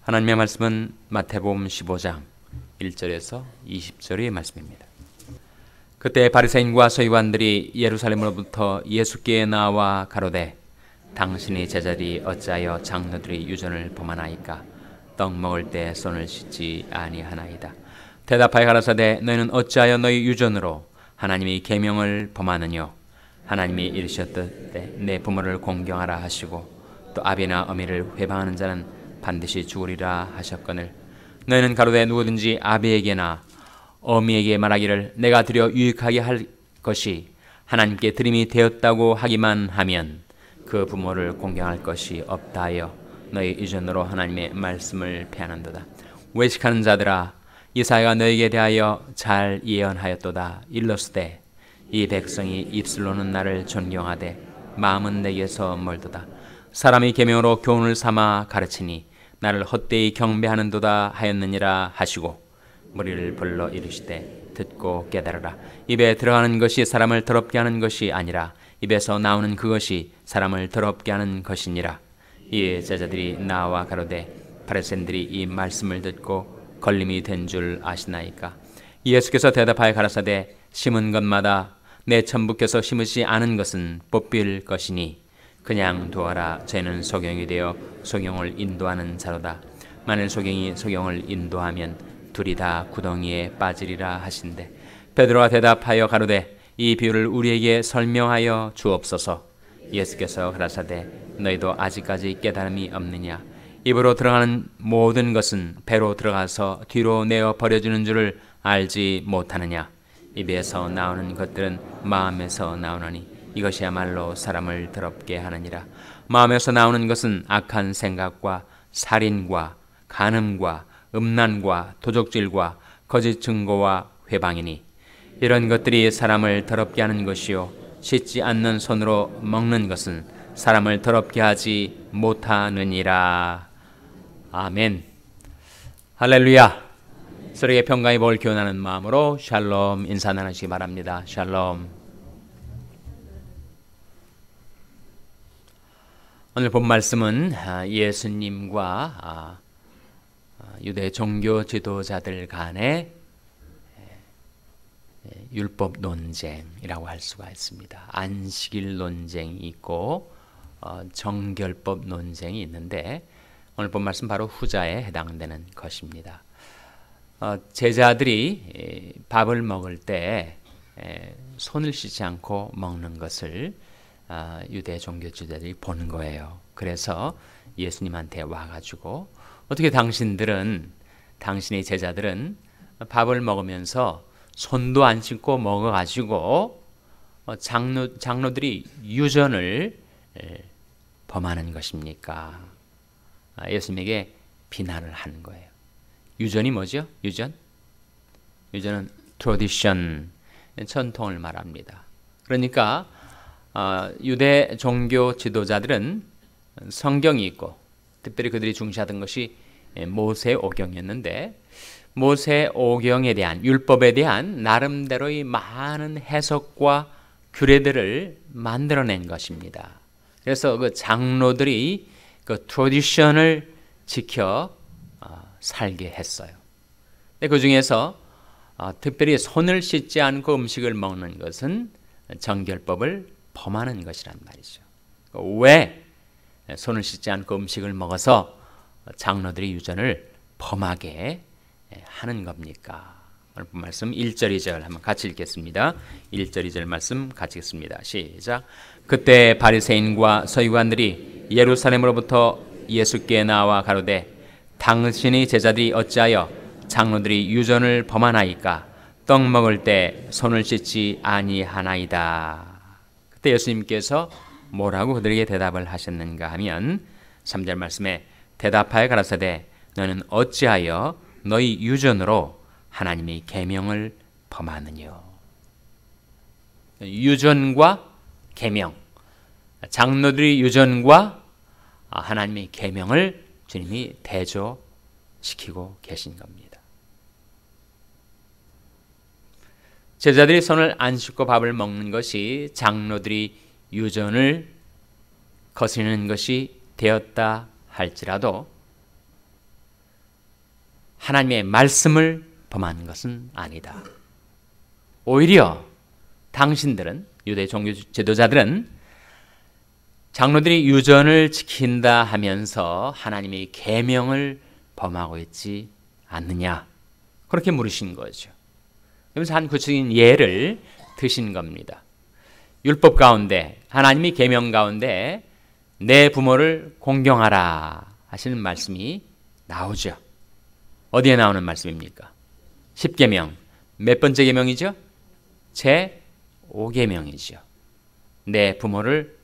하나님의 말씀은 마태복음 15장 1절에서 20절의 말씀입니다. 그때 바리새인과 서기관들이 예루살렘으로부터 예수께 나와 가로되 당신의 제자들이 어찌하여 장로들의 유전을 범하나이까? 떡 먹을 때 손을 씻지 아니하나이다. 대답하여 가라사대 너희는 어찌하여 너희 유전으로 하나님의 계명을 범하느뇨? 하나님이 이르셨듯 내 부모를 공경하라 하시고 또 아비나 어미를 회방하는 자는 반드시 죽으리라 하셨거늘 너희는 가로되 누구든지 아비에게나 어미에게 말하기를 내가 드려 유익하게 할 것이 하나님께 드림이 되었다고 하기만 하면 그 부모를 공경할 것이 없다 하여 너희 유전으로 하나님의 말씀을 폐하는도다. 외식하는 자들아 이사야가 너희에게 대하여 잘 예언하였도다. 일러스되 이 백성이 입술로는 나를 존경하되 마음은 내게서 멀도다. 사람의 계명으로 교훈을 삼아 가르치니 나를 헛되이 경배하는도다 하였느니라 하시고 무리를 불러 이르시되 듣고 깨달으라. 입에 들어가는 것이 사람을 더럽게 하는 것이 아니라 입에서 나오는 그것이 사람을 더럽게 하는 것이니라. 이에 제자들이 나와 가로되 바리새인들이 이 말씀을 듣고 걸림이 된 줄 아시나이까? 예수께서 대답하여 가라사대 심은 것마다 내 천부께서 심으지 않은 것은 뽑힐 것이니 그냥 두어라. 저희는 소경이 되어 소경을 인도하는 자로다. 만일 소경이 소경을 인도하면 둘이 다 구덩이에 빠지리라 하신대. 베드로가 대답하여 가로되 이 비유를 우리에게 설명하여 주옵소서. 예수께서 가라사대 너희도 아직까지 깨달음이 없느냐? 입으로 들어가는 모든 것은 배로 들어가서 뒤로 내어 버려지는 줄을 알지 못하느냐? 입에서 나오는 것들은 마음에서 나오느니 이것이야말로 사람을 더럽게 하느니라. 마음에서 나오는 것은 악한 생각과 살인과 간음과 음란과 도적질과 거짓 증거와 회방이니 이런 것들이 사람을 더럽게 하는 것이요 씻지 않는 손으로 먹는 것은 사람을 더럽게 하지 못하느니라. 아멘. 할렐루야. 서로에게 평강의 복을 기원하는 마음으로 샬롬 인사 나누시기 바랍니다. 샬롬. 오늘 본 말씀은 예수님과 유대 종교 지도자들 간의 율법 논쟁이라고 할 수가 있습니다. 안식일 논쟁이 있고 정결법 논쟁이 있는데 오늘 본 말씀 바로 후자에 해당되는 것입니다. 제자들이 밥을 먹을 때 손을 씻지 않고 먹는 것을 유대 종교 지도자들이 본 거예요. 그래서 예수님한테 와가지고 어떻게 당신의 제자들은 밥을 먹으면서 손도 안 씻고 먹어가지고 장로들이 유전을 범하는 것입니까? 예수님에게 비난을 하는 거예요. 유전이 뭐죠? 유전은 tradition, 전통을 말합니다. 그러니까 유대 종교 지도자들은 성경이 있고 특별히 그들이 중시하던 것이 모세오경이었는데 모세오경에 대한 율법에 대한 나름대로의 많은 해석과 규례들을 만들어낸 것입니다. 그래서 그 장로들이 그 트래디션을 지켜 살게 했어요. 그 중에서 특별히 손을 씻지 않고 음식을 먹는 것은 정결법을 범하는 것이란 말이죠. 왜 손을 씻지 않고 음식을 먹어서 장로들이 유전을 범하게 하는 겁니까? 오늘 본 말씀 1절 2절 한번 같이 읽겠습니다. 1절 2절 말씀 같이 읽습니다. 시작. 그때 바리새인과 서기관들이 예루살렘으로부터 예수께 나와 가로되 당신의 제자들이 어찌하여 장로들이 유전을 범하나이까? 떡 먹을 때 손을 씻지 아니하나이다. 그때 예수님께서 뭐라고 그들에게 대답을 하셨는가 하면 3절 말씀에 대답하여 가라사대 너는 어찌하여 너희 유전으로 하나님의 계명을 범하느뇨? 유전과 계명, 장로들의 유전과 하나님의 계명을 주님이 대조시키고 계신 겁니다. 제자들이 손을 안 씻고 밥을 먹는 것이 장로들이 유전을 거스르는 것이 되었다 할지라도 하나님의 말씀을 범한 것은 아니다. 오히려 당신들은, 유대 종교 지도자들은 장로들이 유전을 지킨다 하면서 하나님의 계명을 범하고 있지 않느냐, 그렇게 물으신 거죠. 그러면서 한 구체적인 예를 드신 겁니다. 율법 가운데, 하나님의 계명 가운데 내 부모를 공경하라 하시는 말씀이 나오죠. 어디에 나오는 말씀입니까? 10계명. 몇 번째 계명이죠? 제 5계명이죠. 내 부모를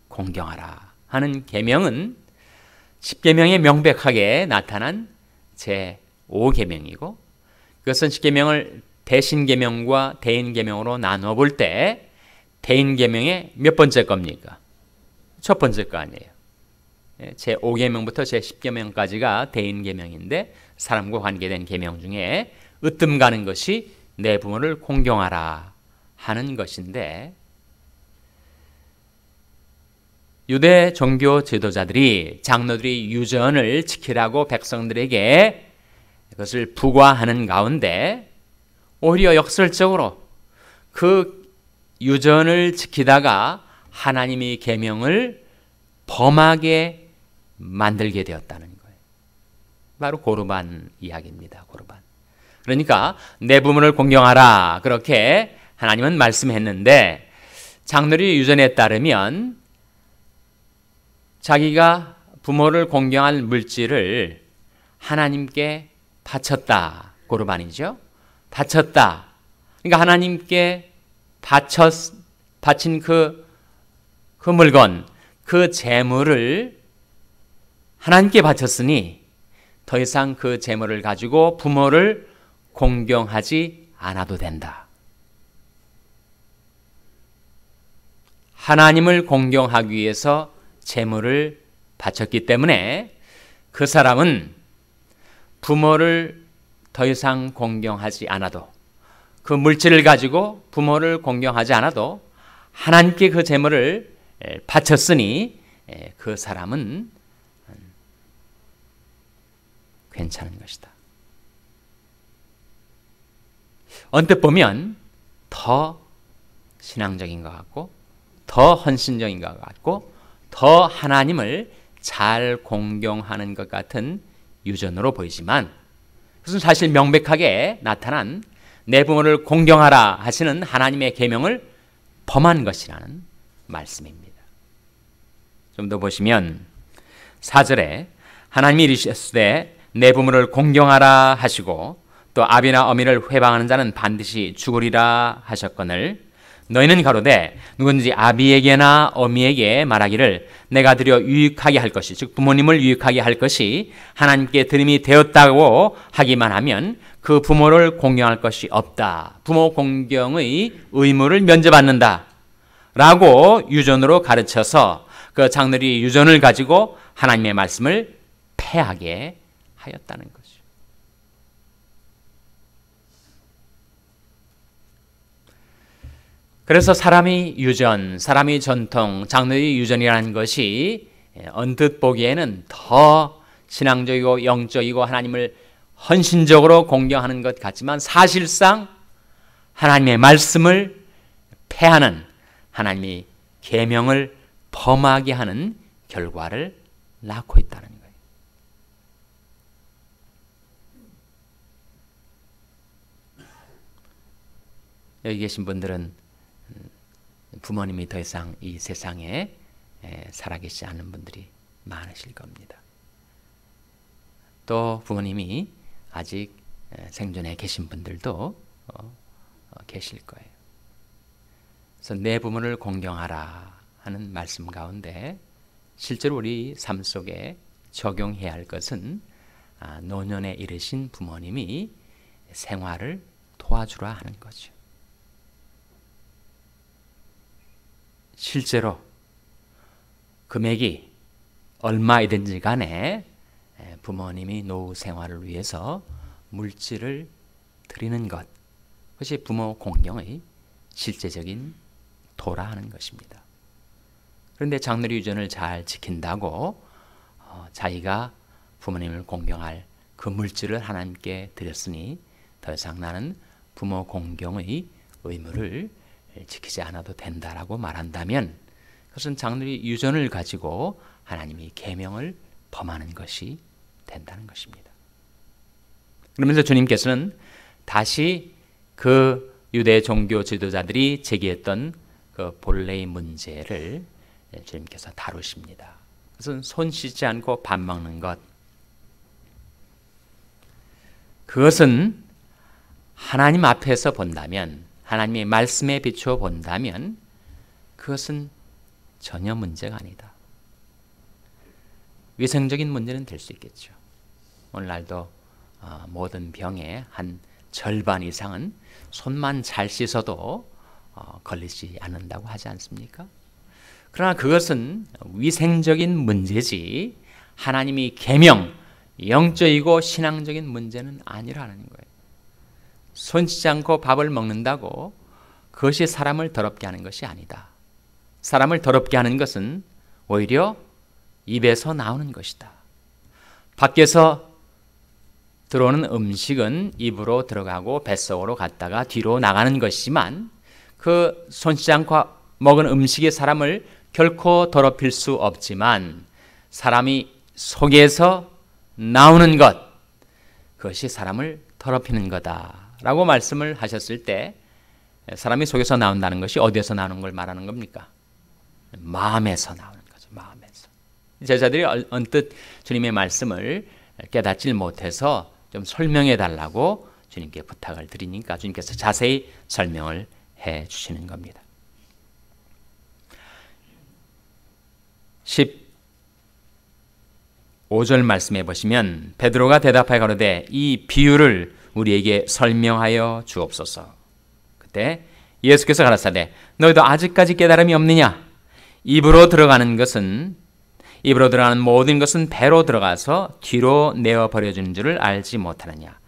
공경하라 하는 계명은 10계명에 명백하게 나타난 제 5계명이고, 그것은 10계명을 대신계명과 대인계명으로 나눠 볼 때 대인계명의 몇 번째 겁니까? 첫 번째 거 아니에요. 제 5계명부터 제 10계명까지가 대인계명인데, 사람과 관계된 계명 중에 으뜸 가는 것이 내 부모를 공경하라 하는 것인데, 유대 종교 지도자들이, 장로들이 유전을 지키라고 백성들에게 그것을 부과하는 가운데 오히려 역설적으로 그 유전을 지키다가 하나님의 계명을 범하게 만들게 되었다는 거예요. 바로 고르반 이야기입니다. 고르반. 그러니까 내 부모를 공경하라, 그렇게 하나님은 말씀했는데, 장로의 유전에 따르면 자기가 부모를 공경할 물질을 하나님께 바쳤다. 고르반이죠. 바쳤다. 그러니까 하나님께 바친 그 물건, 그 재물을 하나님께 바쳤으니 더 이상 그 재물을 가지고 부모를 공경하지 않아도 된다. 하나님을 공경하기 위해서 재물을 바쳤기 때문에 그 사람은 부모를 더 이상 공경하지 않아도, 그 물질을 가지고 부모를 공경하지 않아도 하나님께 그 재물을 바쳤으니 그 사람은 괜찮은 것이다. 언뜻 보면 더 신앙적인 것 같고, 더 헌신적인 것 같고, 더 하나님을 잘 공경하는 것 같은 유전으로 보이지만, 그것은 사실 명백하게 나타난 내 부모를 공경하라 하시는 하나님의 계명을 범한 것이라는 말씀입니다. 좀 더 보시면 4절에 하나님이 이르셨으되 내 부모를 공경하라 하시고 또 아비나 어미를 회방하는 자는 반드시 죽으리라 하셨거늘, 너희는 가로되 누구든지 아비에게나 어미에게 말하기를 내가 드려 유익하게 할 것이, 즉 부모님을 유익하게 할 것이 하나님께 드림이 되었다고 하기만 하면 그 부모를 공경할 것이 없다. 부모 공경의 의무를 면제받는다 라고 유전으로 가르쳐서 그 장로들이 유전을 가지고 하나님의 말씀을 패하게 하였다는 거죠. 그래서 사람의 유전, 사람의 전통, 장로의 유전이라는 것이 언뜻 보기에는 더 신앙적이고 영적이고 하나님을 헌신적으로 공경하는 것 같지만 사실상 하나님의 말씀을 패하는, 하나님의 계명을 범하게 하는 결과를 낳고 있다는 거예요. 여기 계신 분들은 부모님이 더 이상 이 세상에 살아계시지 않는 분들이 많으실 겁니다. 또 부모님이 아직 생존해 계신 분들도 계실 거예요. 그래서 내 부모를 공경하라 하는 말씀 가운데 실제로 우리 삶 속에 적용해야 할 것은 노년에 이르신 부모님이 생활을 도와주라 하는 거죠. 실제로 금액이 얼마이든지 간에 부모님이 노후 생활을 위해서 물질을 드리는 것, 그것이 부모 공경의 실제적인 도라하는 것입니다. 그런데 장로의 유전을 잘 지킨다고 자기가 부모님을 공경할 그 물질을 하나님께 드렸으니 더 이상 나는 부모 공경의 의무를 지키지 않아도 된다라고 말한다면 그것은 장로의 유전을 가지고 하나님이 계명을 범하는 것이 된다는 것입니다. 그러면서 주님께서는 다시 그 유대 종교 지도자들이 제기했던 그 본래의 문제를 주님께서 다루십니다. 그것은 손 씻지 않고 밥 먹는 것. 그것은 하나님 앞에서 본다면, 하나님의 말씀에 비추어 본다면 그것은 전혀 문제가 아니다. 위생적인 문제는 될 수 있겠죠. 오늘날도 모든 병의 한 절반 이상은 손만 잘 씻어도 걸리지 않는다고 하지 않습니까? 그러나 그것은 위생적인 문제지 하나님이 계명, 영적이고 신앙적인 문제는 아니라는 거예요. 손 씻지 않고 밥을 먹는다고 그것이 사람을 더럽게 하는 것이 아니다. 사람을 더럽게 하는 것은 오히려 입에서 나오는 것이다. 밖에서 들어오는 음식은 입으로 들어가고 뱃속으로 갔다가 뒤로 나가는 것이지만 그 손 씻지 않고 먹은 음식이 사람을 결코 더럽힐 수 없지만 사람이 속에서 나오는 것, 그것이 사람을 더럽히는 거다라고 말씀을 하셨을 때 사람이 속에서 나온다는 것이 어디에서 나오는 걸 말하는 겁니까? 마음에서 나오는 거죠. 마음에서. 제자들이 언뜻 주님의 말씀을 깨닫지 못해서 좀 설명해 달라고 주님께 부탁을 드리니까 주님께서 자세히 설명을 해 주시는 겁니다. 15절 말씀해 보시면 베드로가 대답하여 가로되 이 비유를 우리에게 설명하여 주옵소서. 그때 예수께서 가라사대 너희도 아직까지 깨달음이 없느냐? 입으로 들어가는 모든 것은 배로 들어가서 뒤로 내어 버려지는 줄을 알지 못하느냐?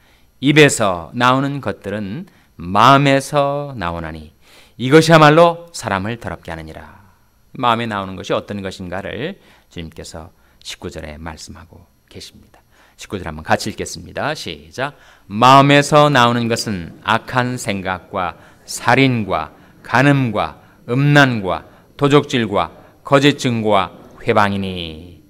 입에서 나오는 것들은 마음에서 나오나니 이것이야말로 사람을 더럽게 하느니라. 마음에 나오는 것이 어떤 것인가를 주님께서 19절에 말씀하고 계십니다. 19절 한번 같이 읽겠습니다. 시작. 마음에서 나오는 것은 악한 생각과 살인과 간음과 음란과 도적질과 거짓 증거와 회방이니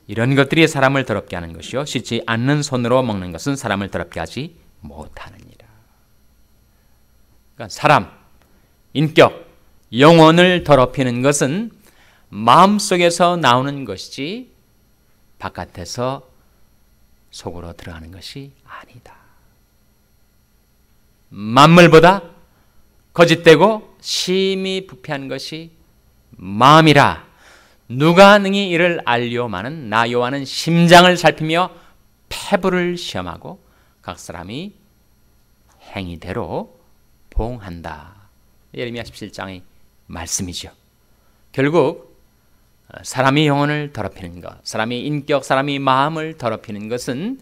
이런 것들이 사람을 더럽게 하는 것이요 씻지 않는 손으로 먹는 것은 사람을 더럽게 하지 못하느니라. 그러니까 사람, 인격, 영혼을 더럽히는 것은 마음속에서 나오는 것이지 바깥에서 속으로 들어가는 것이 아니다. 만물보다 거짓되고 심히 부패한 것이 마음이라. 누가 능히 이를 알리오마는 나 여호와는 심장을 살피며 폐부를 시험하고 각 사람이 행위대로 보응한다. 예레미야 17장의 말씀이죠. 결국 사람이 영혼을 더럽히는 것, 사람이 인격, 사람이 마음을 더럽히는 것은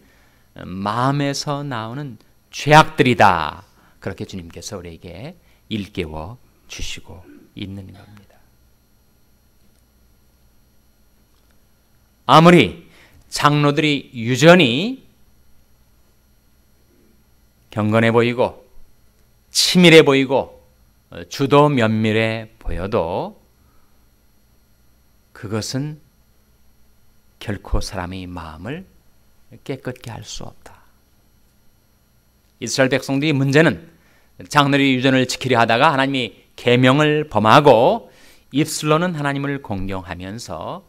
마음에서 나오는 죄악들이다. 그렇게 주님께서 우리에게 일깨워 주시고 있는 겁니다. 아무리 장로들이 유전이 경건해 보이고 치밀해 보이고 주도 면밀해 보여도 그것은 결코 사람의 마음을 깨끗게 할 수 없다. 이스라엘 백성들의 문제는 장로의 유전을 지키려 하다가 하나님이 계명을 범하고 입술로는 하나님을 공경하면서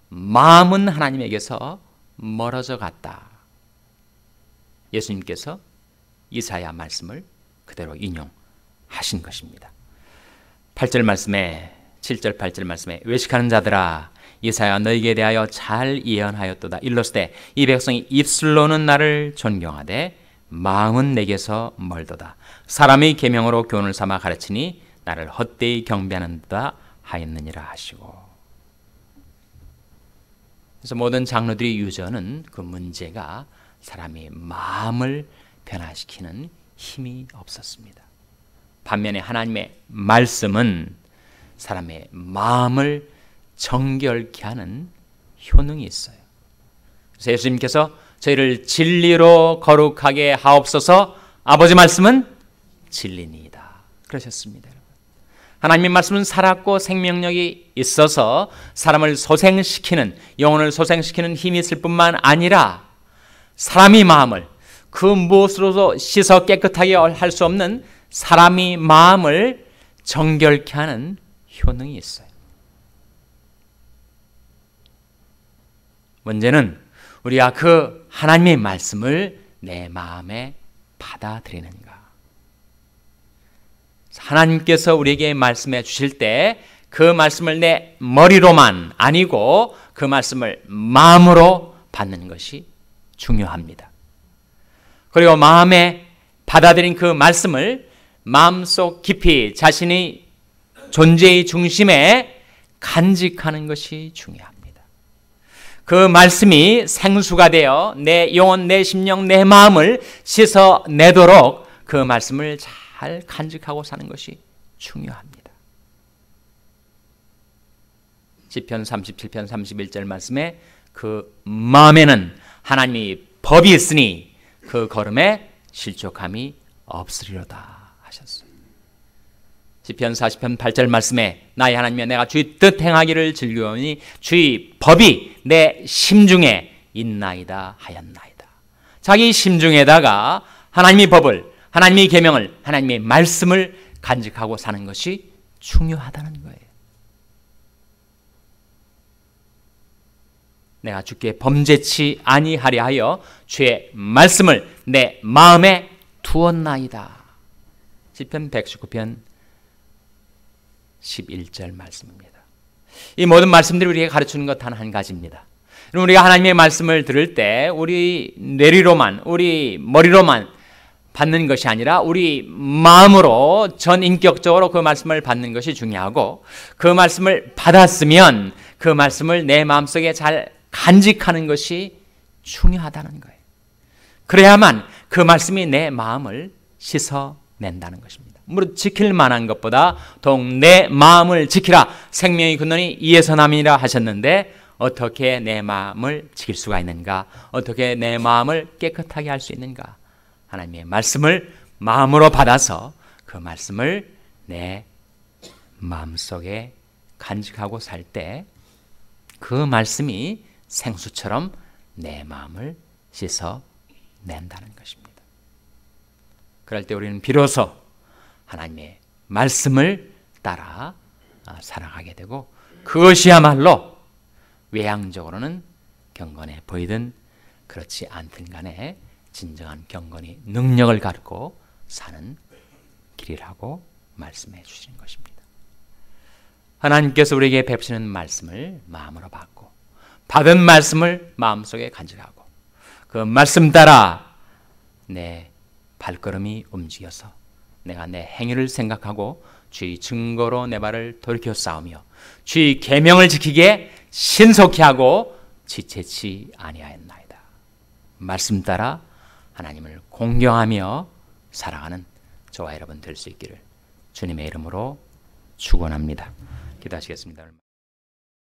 마음은 하나님에게서 멀어져 갔다. 예수님께서 이사야 말씀을 그대로 인용하신 것입니다. 8절 말씀에 7절 8절 말씀에 외식하는 자들아 이사야 너희에게 대하여 잘 예언하였도다. 일러스되 이 백성이 입술로는 나를 존경하되 마음은 내게서 멀도다. 사람의 계명으로 교훈을 삼아 가르치니 나를 헛되이 경배하는도다 하였느니라 하시고. 그래서 모든 장로들의 유전은 그 문제가 사람의 마음을 변화시키는 힘이 없었습니다. 반면에 하나님의 말씀은 사람의 마음을 정결케 하는 효능이 있어요. 그래서 예수님께서 저희를 진리로 거룩하게 하옵소서. 아버지 말씀은 진리니이다. 그러셨습니다. 하나님의 말씀은 살았고 생명력이 있어서 사람을 소생시키는, 영혼을 소생시키는 힘이 있을 뿐만 아니라 사람의 마음을 그 무엇으로도 씻어 깨끗하게 할 수 없는 사람의 마음을 정결케 하는 효능이 있어요. 문제는 우리가 그 하나님의 말씀을 내 마음에 받아들이는가. 하나님께서 우리에게 말씀해 주실 때 그 말씀을 내 머리로만 아니고 그 말씀을 마음으로 받는 것이 중요합니다. 그리고 마음에 받아들인 그 말씀을 마음속 깊이 자신의 존재의 중심에 간직하는 것이 중요합니다. 그 말씀이 생수가 되어 내 영혼, 내 심령, 내 마음을 씻어내도록 그 말씀을 잘 간직하고 사는 것이 중요합니다. 시편 37편 31절 말씀에 그 마음에는 하나님의 법이 있으니 그 걸음에 실족함이 없으리로다 하셨어요. 시편 40편 8절 말씀에 나의 하나님이여 내가 주의 뜻 행하기를 즐거우니 주의 법이 내 심중에 있나이다 하였나이다. 자기 심중에다가 하나님의 법을, 하나님의 계명을, 하나님의 말씀을 간직하고 사는 것이 중요하다는 거예요. 내가 주께 범죄치 아니하려 하여 주의 말씀을 내 마음에 두었나이다. 시편 119편 11절 말씀입니다. 이 모든 말씀들이 우리에게 가르치는 것 단 한 가지입니다. 우리가 하나님의 말씀을 들을 때 우리 뇌리로만, 우리 머리로만 받는 것이 아니라 우리 마음으로 전인격적으로 그 말씀을 받는 것이 중요하고, 그 말씀을 받았으면 그 말씀을 내 마음속에 잘 간직하는 것이 중요하다는 거예요. 그래야만 그 말씀이 내 마음을 씻어낸다는 것입니다. 무릇 지킬 만한 것보다 더욱 내 마음을 지키라. 생명의 근원이 이에서 남이니라 하셨는데 어떻게 내 마음을 지킬 수가 있는가? 어떻게 내 마음을 깨끗하게 할 수 있는가? 하나님의 말씀을 마음으로 받아서 그 말씀을 내 마음속에 간직하고 살 때 그 말씀이 생수처럼 내 마음을 씻어낸다는 것입니다. 그럴 때 우리는 비로소 하나님의 말씀을 따라 살아가게 되고, 그것이야말로 외향적으로는 경건해 보이든 그렇지 않든 간에 진정한 경건의 능력을 갖고 사는 길이라고 말씀해 주시는 것입니다. 하나님께서 우리에게 베푸시는 말씀을 마음으로 받고 받은 말씀을 마음속에 간직하고 그 말씀 따라 내 발걸음이 움직여서 내가 내 행위를 생각하고 주의 증거로 내 발을 돌이켜 싸우며 주의 계명을 지키기에 신속히 하고 지체치 아니하였나이다. 말씀 따라 하나님을 공경하며 살아가는 저와 여러분 될 수 있기를 주님의 이름으로 축원합니다. 기도하시겠습니다.